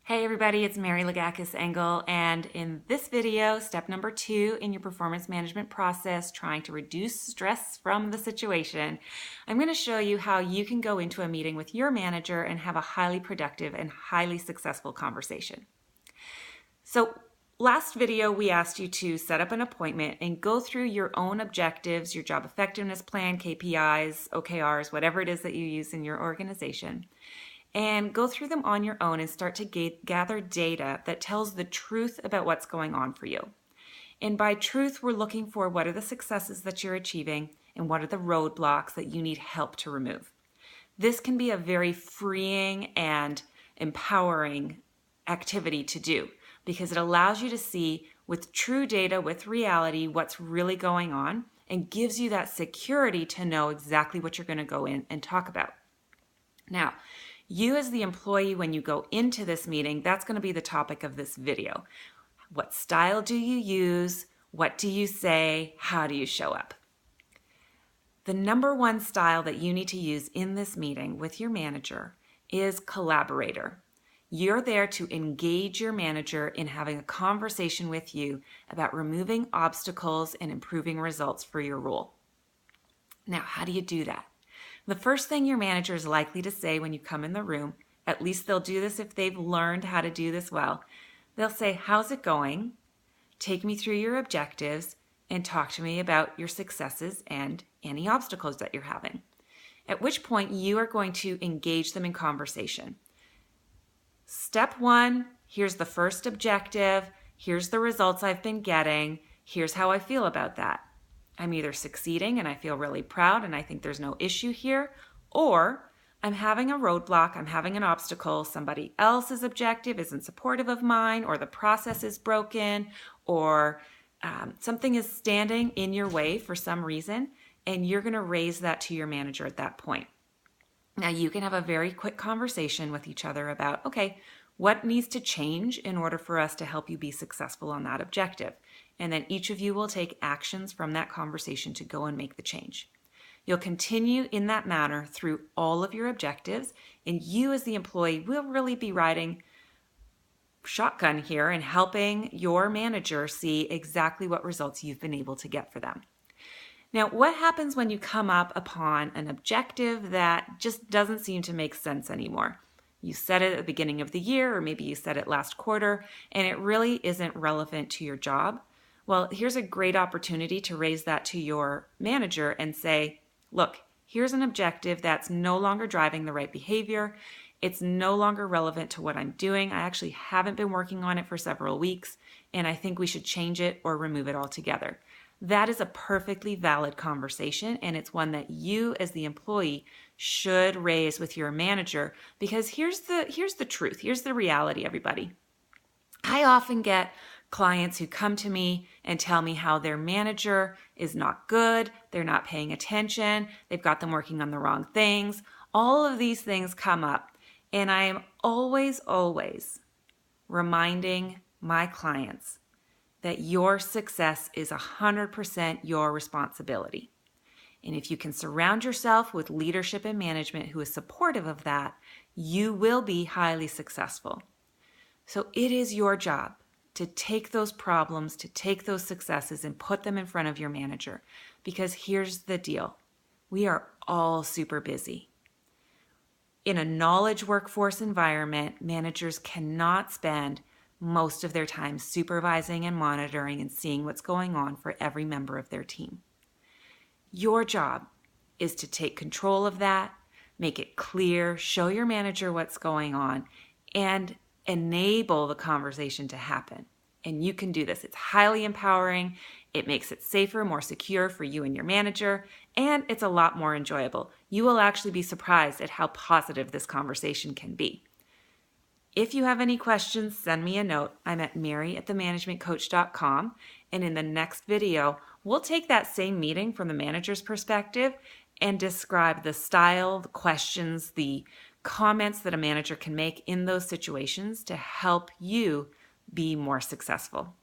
Hey everybody, it's Mary Lagakis Engel, and in this video, step number 2 in your performance management process, trying to reduce stress from the situation, I'm going to show you how you can go into a meeting with your manager and have a highly productive and highly successful conversation. So last video, we asked you to set up an appointment and go through your own objectives, your job effectiveness plan, KPIs, OKRs, whatever it is that you use in your organization, and go through them on your own and start to gather data that tells the truth about what's going on for you. And by truth, we're looking for what are the successes that you're achieving and what are the roadblocks that you need help to remove. This can be a very freeing and empowering activity to do because it allows you to see with true data, with reality, what's really going on and gives you that security to know exactly what you're going to go in and talk about. Now, you as the employee, when you go into this meeting, that's going to be the topic of this video. What style do you use? What do you say? How do you show up? The number one style that you need to use in this meeting with your manager is collaborator. You're there to engage your manager in having a conversation with you about removing obstacles and improving results for your role. Now, how do you do that? The first thing your manager is likely to say when you come in the room, at least they'll do this if they've learned how to do this well, they'll say, "How's it going? Take me through your objectives and talk to me about your successes and any obstacles that you're having." At which point you are going to engage them in conversation. Step 1, here's the first objective, here's the results I've been getting, here's how I feel about that. I'm either succeeding and I feel really proud and I think there's no issue here, or I'm having a roadblock, I'm having an obstacle, somebody else's objective isn't supportive of mine, or the process is broken, or something is standing in your way for some reason, and you're going to raise that to your manager at that point. Now you can have a very quick conversation with each other about, okay, what needs to change in order for us to help you be successful on that objective? And then each of you will take actions from that conversation to go and make the change. You'll continue in that manner through all of your objectives, and you as the employee will really be riding shotgun here and helping your manager see exactly what results you've been able to get for them. Now, what happens when you come up upon an objective that just doesn't seem to make sense anymore? You set it at the beginning of the year, or maybe you set it last quarter, and it really isn't relevant to your job. Well, here's a great opportunity to raise that to your manager and say, look, here's an objective that's no longer driving the right behavior. It's no longer relevant to what I'm doing. I actually haven't been working on it for several weeks, and I think we should change it or remove it altogether. That is a perfectly valid conversation, and it's one that you as the employee should raise with your manager, because here's the truth. Here's the reality, everybody. I often get clients who come to me and tell me how their manager is not good, they're not paying attention, they've got them working on the wrong things. All of these things come up, and I am always reminding my clients that your success is 100% your responsibility. And if you can surround yourself with leadership and management who is supportive of that, you will be highly successful. So it is your job to take those problems, to take those successes and put them in front of your manager. Because here's the deal. We are all super busy. In a knowledge workforce environment, managers cannot spend most of their time supervising and monitoring and seeing what's going on for every member of their team. Your job is to take control of that, make it clear, show your manager what's going on, and enable the conversation to happen. And you can do this. It's highly empowering. It makes it safer, more secure for you and your manager, and it's a lot more enjoyable. You will actually be surprised at how positive this conversation can be. If you have any questions, send me a note. I'm at mary@themanagementcoach.com, and in the next video, we'll take that same meeting from the manager's perspective and describe the style, the questions, the comments that a manager can make in those situations to help you be more successful.